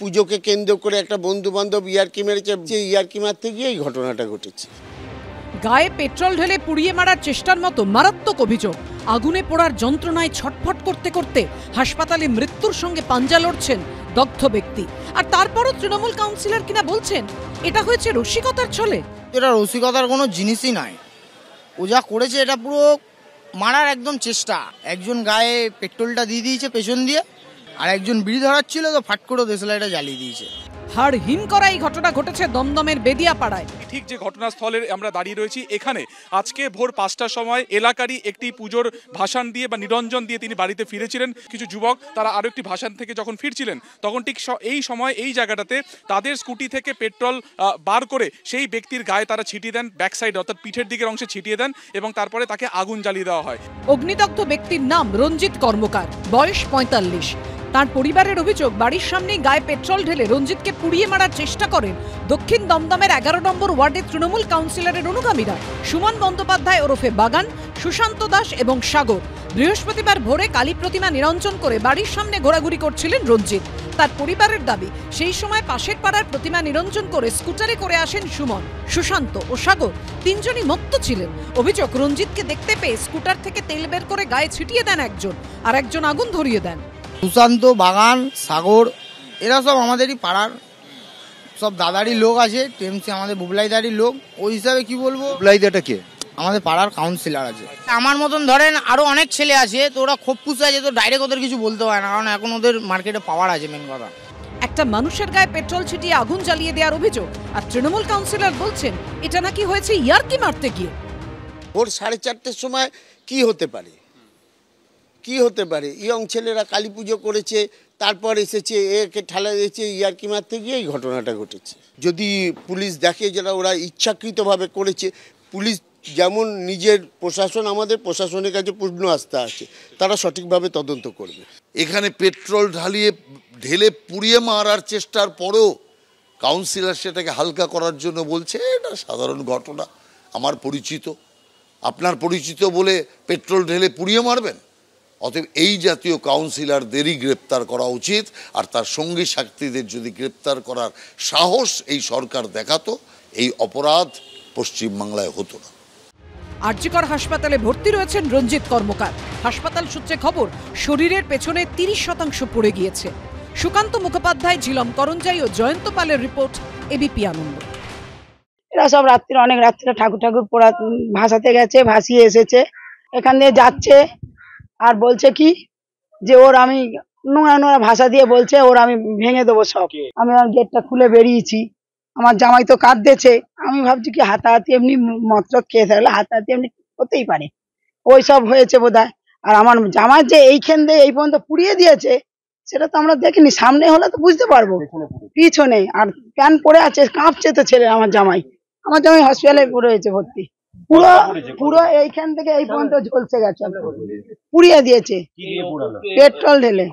পুজোকে কেন্দ্র করে একটা বন্ধু বান্ধব ইয়ার্কি মেরেছে, যে ইয়ার্কি মারতে গিয়ে এই ঘটনাটা ঘটেছে। গায়ে পেট্রোল ঢেলে পুড়িয়ে মারার চেষ্টার মতো মারাত্মক অভিযোগ। আগুনে পোড়ার যন্ত্রণায় ছটফট করতে করতে হাসপাতালে মৃত্যুর সঙ্গে পাঞ্জা লড়ছেন দগ্ধ ব্যক্তি। আর তারপরও তৃণমূল কাউন্সিলর কিনা বলছেন এটা হয়েছে রসিকতার ছলে। এটা রসিকতার কোনো জিনিসই নয়, ও যা করেছে এটা পুরো মারার একদম চেষ্টা। একজন গায়ে পেট্রোলটা দিয়ে দিয়েছে পেছন দিয়ে, আর একজন বিড়ি ধরাচ্ছিল তো ফাট করে দেশলাইটা জ্বালিয়ে দিয়েছে। হাড় হিম করা এই ঘটনা ঘটেছে দমদমের বেদিয়াপাড়ায়। ঠিক যে ঘটনাস্থলে আমরা দাঁড়িয়ে রয়েছি, এখানে আজকে ভোর 5টার সময় এলাকারই একটি পুজোর ভাসান দিয়ে বা নিরঞ্জন দিয়ে তিনি বাড়িতে ফিরেছিলেন। কিছু যুবক তারা আরো একটি ভাসান থেকে যখন ফিরছিলেন, তখন ঠিক এই সময় এই জায়গাটাতে তাদের স্কুটি থেকে পেট্রোল বার করে সেই ব্যক্তির গায়ে তারা ছিটিয়ে দেন, ব্যাক সাইড অর্থাৎ পিঠের দিকের অংশে ছিটিয়ে দেন এবং তারপরে তাকে আগুন জ্বালিয়ে দেওয়া হয়। অগ্নিদগ্ধ ব্যক্তির নাম রঞ্জিত কর্মকার, বয়স 45। তার পরিবারের অভিযোগ, বাড়ির সামনে গায়ে পেট্রোল ঢেলে রঞ্জিতকে পুড়িয়ে মারার চেষ্টা করেন দক্ষিণ দমদমের 11 নম্বর ওয়ার্ডের তৃণমূল কাউন্সিলরের অনুগামীরা সুমন বন্দ্যোপাধ্যায় ওরফে বাগান, সুশান্ত দাস এবং সাগর। বৃহস্পতিবার ভোরে কালী প্রতিমা নিরঞ্জন করে বাড়ির সামনে ঘোরাঘুরি করছিলেন রঞ্জিত। তার পরিবারের দাবি, সেই সময় পাশের পাড়ার প্রতিমা নিরঞ্জন করে স্কুটারে করে আসেন সুমন, সুশান্ত ও সাগর। তিনজনই মত্ত ছিলেন। অভিযোগ, রঞ্জিতকে দেখতে পেয়ে স্কুটার থেকে তেল বের করে গায়ে ছিটিয়ে দেন একজন, আর একজন আগুন ধরিয়ে দেন। সুশান্ত, বাগান, সাগর এরা সব আমাদেরই পাড়ার সব দাদারই লোক আছে, টেমসি আমাদের বুবলাইদারই লোক। ওই হিসাবে কি বলবো, বুবলাইদাটা কে? আমাদের পাড়ার কাউন্সিলর আছে। আমার মতন ধরেন আরো অনেক ছেলে আছে, তো ওরা খুব পুষে আছে, তো ডাইরেক্ট ওদের কিছু বলতে হয় না, কারণ এখন ওদের মার্কেটে পাওয়ার আছে। মেন কথা, একটা মানুষের গায়ে পেট্রোল ছিটিয়ে আগুন জ্বালিয়ে দেওয়ার অভিযোগ। আর তৃণমূল কাউন্সিলর বলছেন এটা নাকি হয়েছে ইয়ার্কি মারতে গিয়ে। ভোর 4:30টার সময় কি হতে পারে, কি হতে পারে? ইয়ং ছেলেরা কালী পুজো করেছে, তারপর এসেছে একে ঠেলা দিয়েছে, ইয়ার্কি মারতে গিয়ে এই ঘটনাটা ঘটেছে। যদি পুলিশ দেখে যেটা ওরা ইচ্ছাকৃতভাবে করেছে, পুলিশ যেমন নিজের প্রশাসন, আমাদের প্রশাসনের কাছে পূর্ণ আস্থা আছে, তারা সঠিকভাবে তদন্ত করবে। এখানে পেট্রোল ঢেলে পুড়িয়ে মারার চেষ্টার পরেও কাউন্সিলর সেটাকে হালকা করার জন্য বলছে এটা সাধারণ ঘটনা, আমার পরিচিত, আপনার পরিচিত বলে পেট্রোল ঢেলে পুড়িয়ে মারবেন? অতএব এই জাতীয় কাউন্সিলরদেরই গ্রেপ্তার করা উচিত। আর তার সঙ্গী সাথীদের যদি গ্রেপ্তার করার সাহস এই সরকার দেখাতো, এই অপরাধ পশ্চিমবাংলায় হতো না। আরজিকর হাসপাতালে ভর্তি রয়েছেন রঞ্জিত কর্মকার। হাসপাতাল সূত্রে খবর, শরীরের পেছনে 30% পড়ে গিয়েছে। সুকান্ত মুখোপাধ্যায়, ঝিলম করঞ্জাই ও জয়ন্ত পালের রিপোর্ট, এবিপি আনন্দ। এরা সব রাত্রে অনেক রাত্রে ঠাকুর পোড়া ভাসাতে গেছে, ভাসিয়ে এসেছে, এখান দিয়ে যাচ্ছে আর বলছে কি যে ওর আমি নোংরা ভাষা দিয়ে বলছে ওর আমি ভেঙে দেবো সব। আমি গেটটা খুলে বেরিয়েছি, আমার জামাই তো কাঁদতেছে। আমি ভাবছি কি হাতাহাতি এমনি মতলব খেয়ে থাকলে হাতাহাতি এমনি হতেই পারে, ওই সব হয়েছে বোধহয়। আর আমার জামাই যে এইখান দিয়ে এই পর্যন্ত পুড়িয়ে দিয়েছে সেটা তো আমরা দেখিনি, সামনে হলে তো বুঝতে পারবো, পিছনে। আর প্যান্ট পরে আছে, কাঁপছে তো ছেলে। আমার জামাই হসপিটালে রয়েছে ভর্তি। পুরো এইখান থেকে এই পর্যন্ত ঝলসে গেছে, পুড়িয়ে দিয়েছে পেট্রোল ঢেলে।